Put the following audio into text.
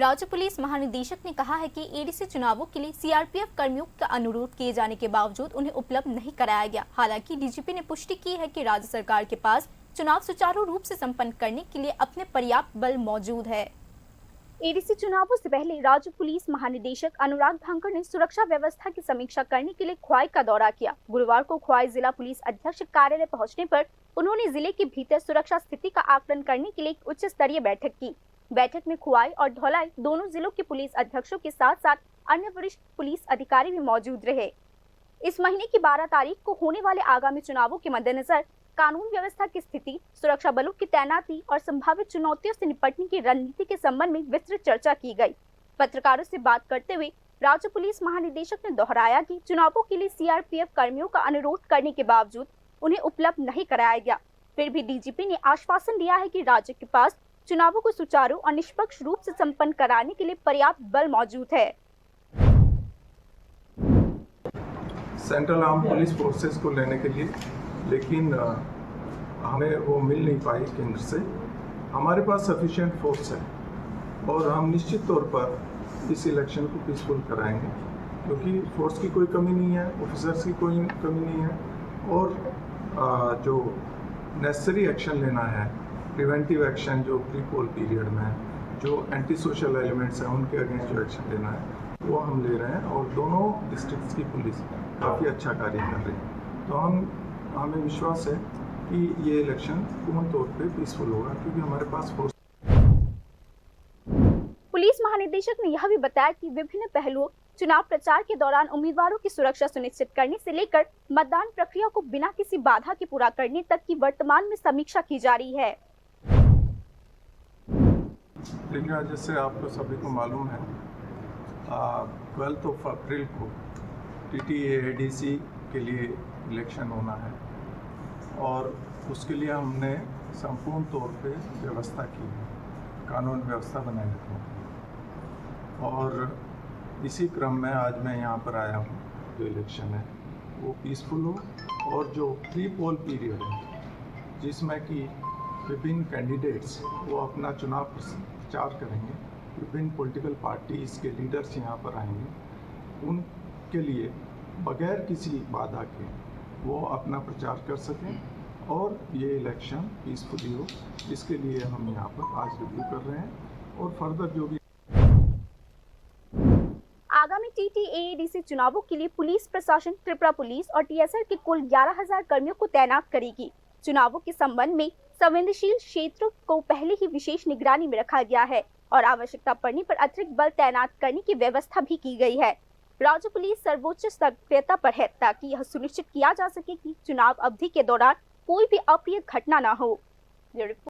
राज्य पुलिस महानिदेशक ने कहा है कि एडीसी चुनावों के लिए सीआरपीएफ कर्मियों का अनुरोध किए जाने के बावजूद उन्हें उपलब्ध नहीं कराया गया। हालांकि डीजीपी ने पुष्टि की है कि राज्य सरकार के पास चुनाव सुचारू रूप से संपन्न करने के लिए अपने पर्याप्त बल मौजूद है। एडीसी चुनावों से पहले राज्य पुलिस महानिदेशक अनुराग धांकर ने सुरक्षा व्यवस्था की समीक्षा करने के लिए ख्वाई का दौरा किया। गुरुवार को ख्वाई जिला पुलिस अधीक्षक कार्यालय पहुंचने पर उन्होंने जिले के भीतर सुरक्षा स्थिति का आकलन करने के लिए एक उच्च स्तरीय बैठक की। बैठक में खुआई और धौलाई दोनों जिलों के पुलिस अधीक्षकों के साथ साथ अन्य वरिष्ठ पुलिस अधिकारी भी मौजूद रहे। इस महीने की 12 तारीख को होने वाले आगामी चुनावों के मद्देनजर कानून व्यवस्था की स्थिति, सुरक्षा बलों की तैनाती और संभावित चुनौतियों से निपटने की रणनीति के संबंध में विस्तृत चर्चा की गई। पत्रकारों से बात करते हुए राज्य पुलिस महानिदेशक ने दोहराया कि चुनावों के लिए सीआरपीएफ कर्मियों का अनुरोध करने के बावजूद उन्हें उपलब्ध नहीं कराया गया। फिर भी डीजीपी ने आश्वासन दिया है कि राज्य के पास चुनावों को सुचारू और निष्पक्ष रूप से संपन्न कराने के लिए पर्याप्त बल मौजूद है। सेंट्रल आर्म पुलिस फोर्सेस को लेने के लिए, लेकिन हमें वो मिल नहीं पाई केंद्र से। हमारे पास सफिशिएंट फोर्स है और हम निश्चित तौर पर इस इलेक्शन को पीसफुल कराएंगे, क्योंकि फोर्स की कोई कमी नहीं है, ऑफिसर्स की कोई कमी नहीं है और जो नेसेसरी एक्शन लेना है, प्रिवेंटिव एक्शन जो प्री पोल पीरियड में जो एंटी सोशल एलिमेंट्स हैं उनके अगेंस्ट जो एक्शन लेना है वो हम ले रहे हैं और दोनों डिस्ट्रिक्ट्स की पुलिस काफ़ी अच्छा कार्य कर रही है। तो हमें विश्वास है कि ये इलेक्शन पूर्ण तौर पे पीसफुल होगा, क्योंकि हमारे पास फोर्स। पुलिस महानिदेशक ने यह भी बताया कि विभिन्न पहलुओं, चुनाव प्रचार के दौरान उम्मीदवारों की सुरक्षा सुनिश्चित करने से लेकर मतदान प्रक्रिया को बिना किसी बाधा के पूरा करने तक की वर्तमान में समीक्षा की जा रही है। देखिए, जैसे आपको सभी को मालूम है, 12 अप्रैल को टीटीए एडीसी के लिए इलेक्शन होना है और उसके लिए हमने संपूर्ण तौर पे व्यवस्था की है, कानून व्यवस्था बनाए रखी है और इसी क्रम में आज मैं यहाँ पर आया हूँ। जो इलेक्शन है वो पीसफुल हो और जो प्री पोल पीरियड है जिसमें कि विभिन्न कैंडिडेट्स वो अपना चुनाव प्रचार करेंगे, विभिन्न पॉलिटिकल पार्टीज के लीडर्स यहाँ पर आएंगे, उनके लिए बगैर किसी बाधा के वो अपना प्रचार कर सकें और ये इलेक्शन पीसफुली हो, इसके लिए हम यहाँ पर आज रिव्यू कर रहे हैं और फर्दर जो भी आगामी टीटीए-एडीसी चुनावों के लिए पुलिस प्रशासन, त्रिपुरा पुलिस और टीएसआर के कुल 11,000 कर्मियों को तैनात करेगी। चुनावों के संबंध में संवेदनशील क्षेत्रों को पहले ही विशेष निगरानी में रखा गया है और आवश्यकता पड़ने पर अतिरिक्त बल तैनात करने की व्यवस्था भी की गई है। राज्य पुलिस सर्वोच्च सक्रियता पर है ताकि यह सुनिश्चित किया जा सके कि चुनाव अवधि के दौरान कोई भी अप्रिय घटना न हो।